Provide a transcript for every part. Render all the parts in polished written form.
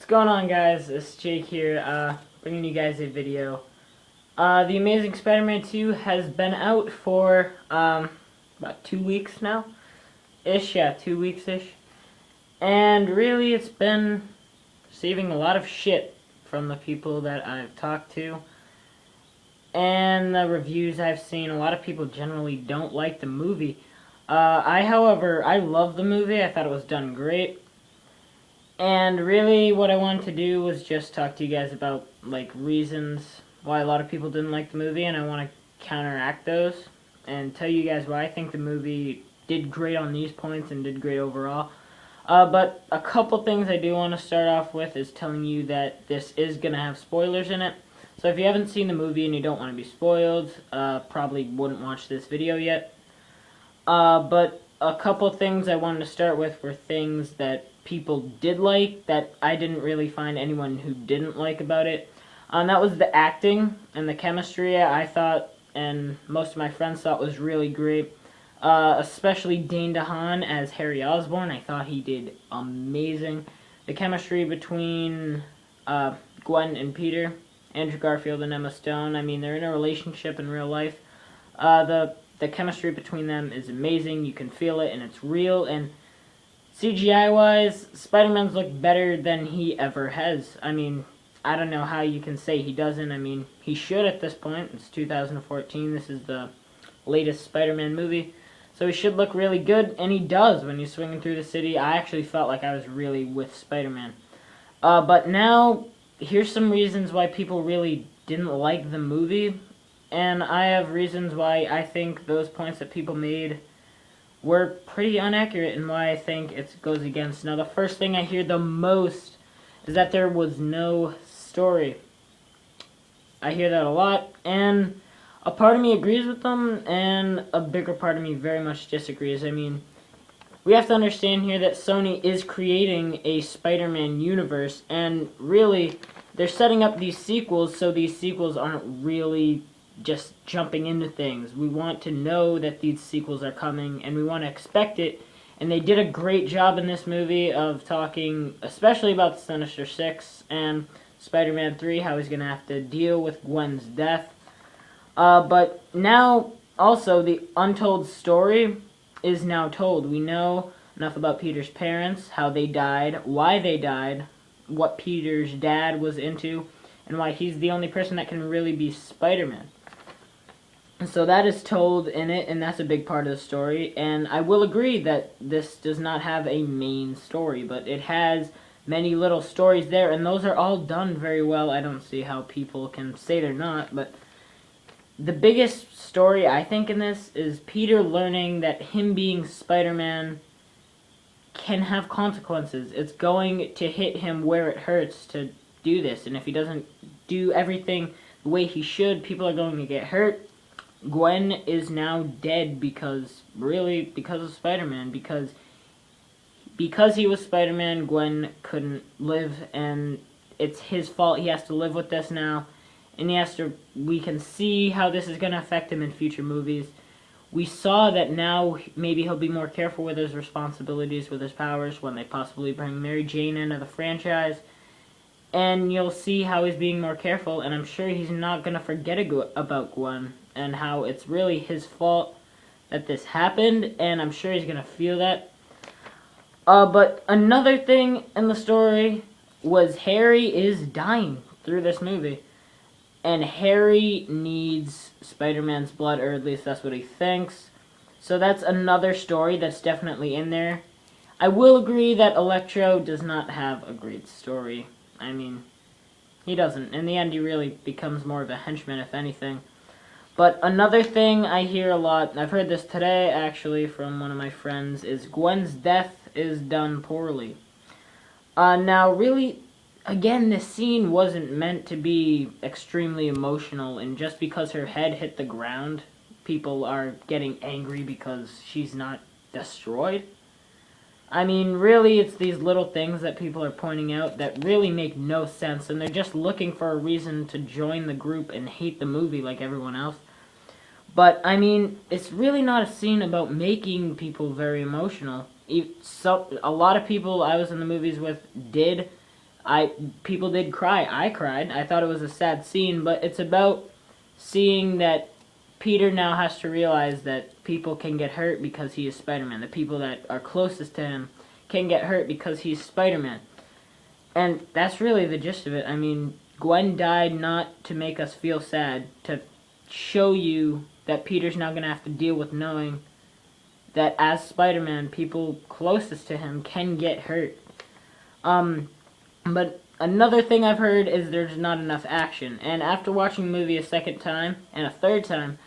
What's going on, guys? It's Jake here, bringing you guys a video. The Amazing Spider-Man 2 has been out for, about 2 weeks now? Yeah, 2 weeks-ish. And really, it's been receiving a lot of shit from the people that I've talked to. And the reviews I've seen, a lot of people generally don't like the movie. However, I love the movie. I thought it was done great. And really what I wanted to do was just talk to you guys about reasons why a lot of people didn't like the movie, and I want to counteract those and tell you guys why I think the movie did great on these points and did great overall. But a couple things I do want to start off with is telling you that this is going to have spoilers in it. So if you haven't seen the movie and you don't want to be spoiled, probably wouldn't watch this video yet. But a couple things I wanted to start with were things that people did like that I didn't really find anyone who didn't like about it. That was the acting and the chemistry. I thought, and most of my friends thought, was really great. Especially Dane DeHaan as Harry Osborn. I thought he did amazing. The chemistry between Gwen and Peter, Andrew Garfield and Emma Stone. I mean, they're in a relationship in real life. The chemistry between them is amazing. You can feel it, and it's real. And CGI-wise, Spider-Man's look better than he ever has. I mean, I don't know how you can say he doesn't. I mean, he should at this point. It's 2014. This is the latest Spider-Man movie. So he should look really good, and he does when he's swinging through the city. I actually felt like I was really with Spider-Man. But now, here's some reasons why people really didn't like the movie. And I have reasons why I think those points that people made were pretty inaccurate and why I think it goes against. Now, the first thing I hear the most is that there was no story. I hear that a lot, and a part of me agrees with them, and a bigger part of me very much disagrees. I mean, we have to understand here that Sony is creating a Spider-Man universe, and really, they're setting up these sequels so these sequels aren't really just jumping into things. We want to know that these sequels are coming, and we want to expect it, and they did a great job in this movie of talking especially about the Sinister Six and Spider-Man 3, how he's going to have to deal with Gwen's death. But now, also, the untold story is now told. We know enough about Peter's parents, how they died, why they died, what Peter's dad was into, and why he's the only person that can really be Spider-Man. So that is told in it, and that's a big part of the story. And I will agree that this does not have a main story, but it has many little stories there, and those are all done very well. I don't see how people can say they're not, but the biggest story, I think, in this is Peter learning that him being Spider-Man can have consequences. It's going to hit him where it hurts to do this, and if he doesn't do everything the way he should, people are going to get hurt. Gwen is now dead because of Spider-Man, because he was Spider-Man, Gwen couldn't live, and it's his fault. He has to live with this now, and we can see how this is going to affect him in future movies. We saw that now maybe he'll be more careful with his responsibilities, with his powers, when they possibly bring Mary Jane into the franchise. And you'll see how he's being more careful, and I'm sure he's not going to forget about Gwen, and how it's really his fault that this happened, and I'm sure he's going to feel that. But another thing in the story was Harry is dying through this movie. And Harry needs Spider-Man's blood, or at least that's what he thinks. So that's another story that's definitely in there. I will agree that Electro does not have a great story. I mean, he doesn't. In the end, he really becomes more of a henchman, if anything. But another thing I hear a lot, and I've heard this today, actually, from one of my friends, is Gwen's death is done poorly. Now, really, again, this scene wasn't meant to be extremely emotional, and just because her head hit the ground, people are getting angry because she's not destroyed. I mean, really, it's these little things that people are pointing out that really make no sense, and they're just looking for a reason to join the group and hate the movie like everyone else. But, I mean, it's really not a scene about making people very emotional. A lot of people I was in the movies with did People did cry. I cried. I thought it was a sad scene, but it's about seeing that Peter now has to realize that people can get hurt because he is Spider-Man. The people that are closest to him can get hurt because he's Spider-Man. And that's really the gist of it. I mean, Gwen died not to make us feel sad, to show you that Peter's now going to have to deal with knowing that as Spider-Man, people closest to him can get hurt. But another thing I've heard is there's not enough action. And after watching the movie a second time and a third time,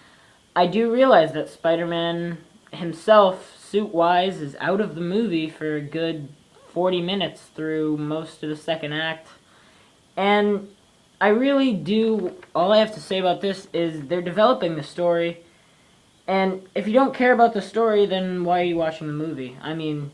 I do realize that Spider-Man himself, suit-wise, is out of the movie for a good 40 minutes through most of the second act. And I really do, all I have to say about this is they're developing the story. And if you don't care about the story, then why are you watching the movie? I mean,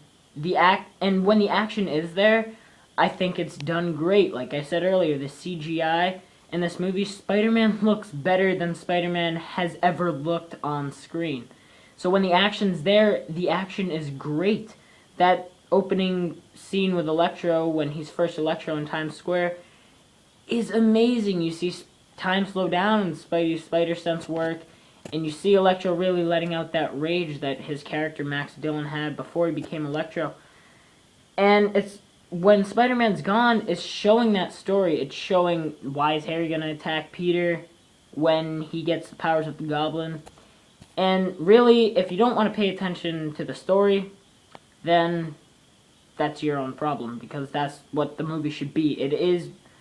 and when the action is there, I think it's done great. Like I said earlier, the CGI in this movie, Spider-Man looks better than Spider-Man has ever looked on screen. So when the action's there, the action is great. That opening scene with Electro, when he's first Electro in Times Square, is amazing. You see time slow down and Spidey's spider sense work, and you see Electro really letting out that rage that his character Max Dillon had before he became Electro. And it's when Spider-Man's gone, it's showing that story. It's showing why is Harry gonna attack Peter when he gets the powers of the Goblin. And really, if you don't want to pay attention to the story, then that's your own problem, because that's what the movie should be.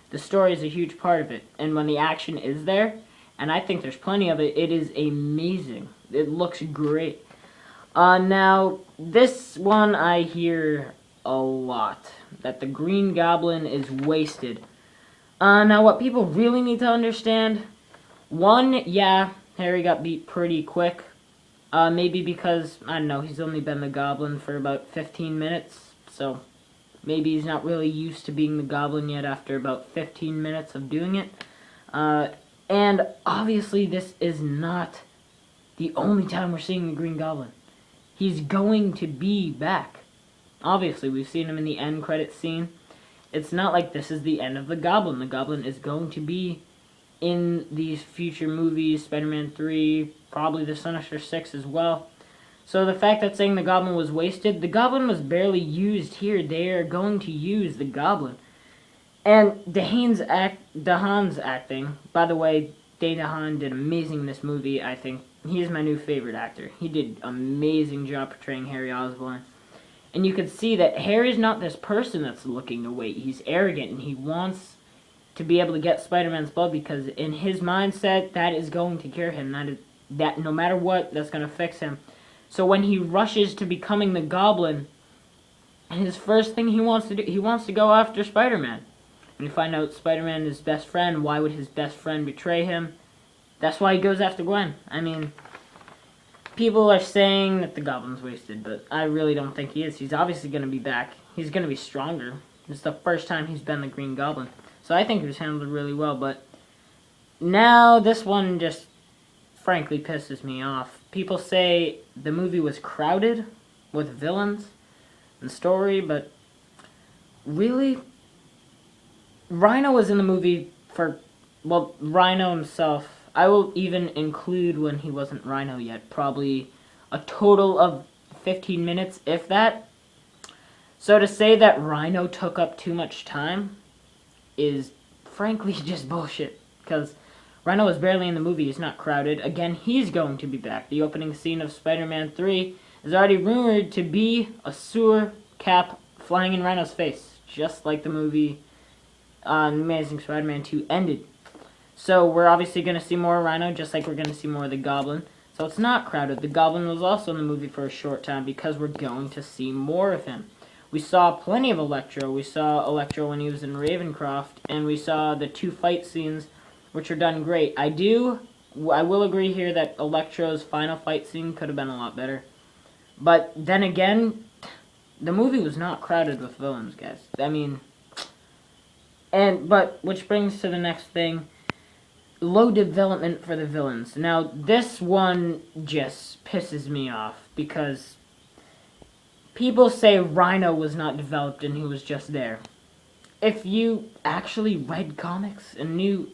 The story is a huge part of it, and when the action is there, and I think there's plenty of it, it is amazing. It looks great. Now, this one I hear a lot, that the Green Goblin is wasted. Now what people really need to understand, one, yeah, Harry got beat pretty quick. Maybe because, I don't know, he's only been the Goblin for about 15 minutes, so maybe he's not really used to being the Goblin yet after about 15 minutes of doing it. And obviously this is not the only time we're seeing the Green Goblin. He's going to be back. Obviously, we've seen him in the end credits scene. It's not like this is the end of the Goblin. The Goblin is going to be in these future movies, Spider-Man 3, probably the Sinister Six as well. So the fact that saying the Goblin was wasted, the Goblin was barely used here. They are going to use the Goblin. And DeHaan's acting, by the way, Dane DeHaan did amazing in this movie, I think. He is my new favorite actor. He did an amazing job portraying Harry Osborn. And you can see that Harry's not this person that's looking to wait. He's arrogant, and he wants to be able to get Spider-Man's blood, because in his mindset, that is going to cure him. That no matter what, that's going to fix him. So when he rushes to becoming the Goblin, his first thing he wants to do, he wants to go after Spider-Man. When you find out Spider-Man is his best friend, why would his best friend betray him? That's why he goes after Gwen. I mean, people are saying that the Goblin's wasted, but I really don't think he is. He's obviously going to be back. He's going to be stronger. It's the first time he's been the Green Goblin. So I think it was handled really well, but now this one just frankly pisses me off. People say the movie was crowded with villains and story, but really, Rhino was in the movie for, well, Rhino himself. I will even include when he wasn't Rhino yet, probably a total of 15 minutes, if that. So to say that Rhino took up too much time is frankly just bullshit, because Rhino was barely in the movie. He's not crowded. Again, he's going to be back. The opening scene of Spider-Man 3 is already rumored to be a sewer cap flying in Rhino's face, just like the movie Amazing Spider-Man 2 ended. So we're obviously going to see more Rhino, just like we're going to see more of the Goblin. So it's not crowded. The Goblin was also in the movie for a short time because we're going to see more of him. We saw plenty of Electro. We saw Electro when he was in Ravencroft, and we saw the 2 fight scenes, which are done great. I will agree here that Electro's final fight scene could have been a lot better. But then again, the movie was not crowded with villains, guys. I mean, but which brings to the next thing. Low development for the villains. Now, this one just pisses me off, because people say Rhino was not developed and he was just there. if you actually read comics and knew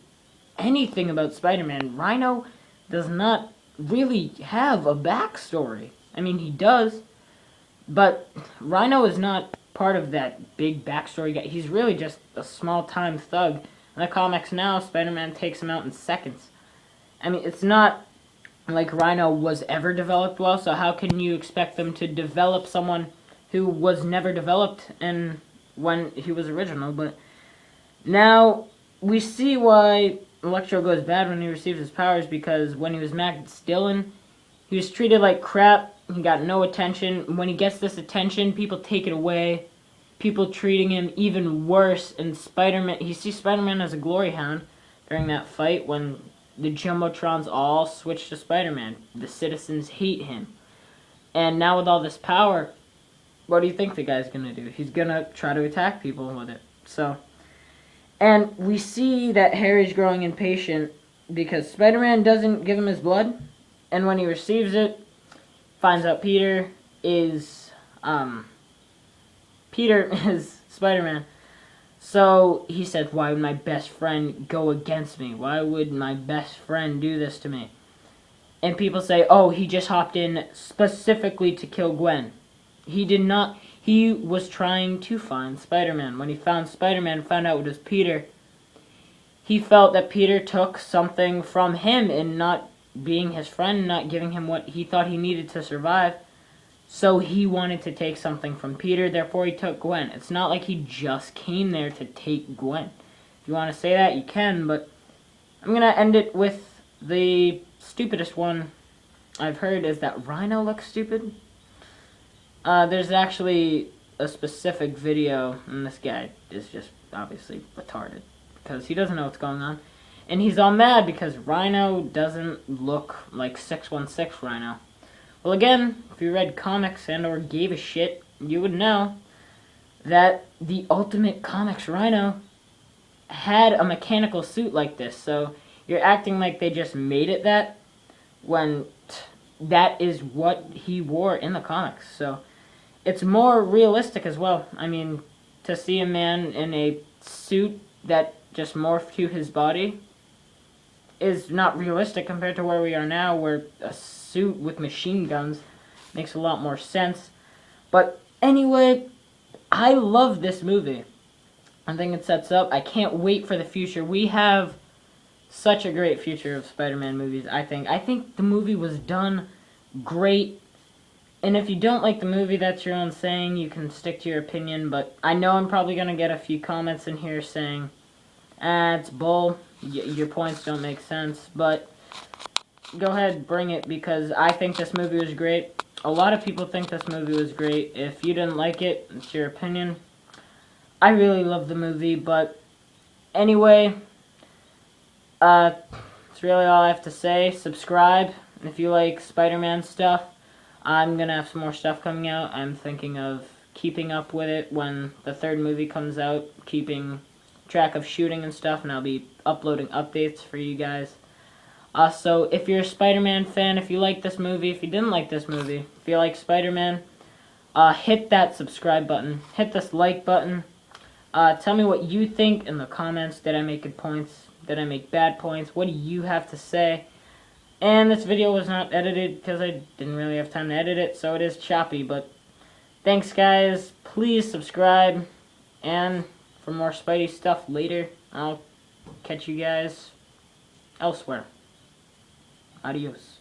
anything about Spider-Man, Rhino does not really have a backstory. I mean, he does, but Rhino is not part of that big backstory guy. He's really just a small-time thug. In the comics now, Spider-Man takes him out in seconds. I mean, it's not like Rhino was ever developed well, so how can you expect them to develop someone who was never developed and when he was original? But now we see why Electro goes bad when he receives his powers, because when he was Max Dillon, he was treated like crap. He got no attention. When he gets this attention, people take it away. People treating him even worse. And Spider-Man, he sees Spider-Man as a glory hound during that fight when the Jumbotrons all switch to Spider-Man. The citizens hate him. And now with all this power, what do you think the guy's going to do? He's going to try to attack people with it. So, and we see that Harry's growing impatient because Spider-Man doesn't give him his blood. And when he receives it, finds out Peter is Spider-Man. So he said, why would my best friend go against me? Why would my best friend do this to me? And people say, oh, he just hopped in specifically to kill Gwen. He did not. He was trying to find Spider-Man. When he found Spider-Man, found out it was Peter, he felt that Peter took something from him in not being his friend, not giving him what he thought he needed to survive. So he wanted to take something from Peter, therefore he took Gwen. It's not like he just came there to take Gwen. If you want to say that, you can, but I'm going to end it with the stupidest one I've heard is that Rhino looks stupid. There's actually a specific video, and this guy is just obviously retarded because he doesn't know what's going on. And he's all mad because Rhino doesn't look like 616 Rhino. Well, again, if you read comics and or gave a shit, you would know that the Ultimate Comics Rhino had a mechanical suit like this. So you're acting like they just made it that when that is what he wore in the comics. So it's more realistic as well. I mean, to see a man in a suit that just morphed to his body is not realistic compared to where we are now, where a suit with machine guns makes a lot more sense. But anyway, I love this movie. I think it sets up. I can't wait for the future. We have such a great future of Spider-Man movies, I think. I think the movie was done great. And if you don't like the movie, that's your own saying. You can stick to your opinion. But I know I'm probably going to get a few comments in here saying, it's bull. Your points don't make sense. But go ahead, bring it, because I think this movie was great. A lot of people think this movie was great. If you didn't like it, it's your opinion. I really love the movie, but anyway, that's really all I have to say. Subscribe if you like Spider-Man stuff. I'm going to have some more stuff coming out. I'm thinking of keeping up with it when the third movie comes out, keeping track of shooting and stuff, and I'll be uploading updates for you guys. So if you're a Spider-Man fan, if you like this movie, if you didn't like this movie, if you like Spider-Man, hit that subscribe button, hit this like button. Tell me what you think in the comments. Did I make good points? Did I make bad points? What do you have to say? And this video was not edited because I didn't really have time to edit it, so it is choppy. But thanks, guys. Please subscribe. And for more Spidey stuff later, I'll catch you guys elsewhere. Adios.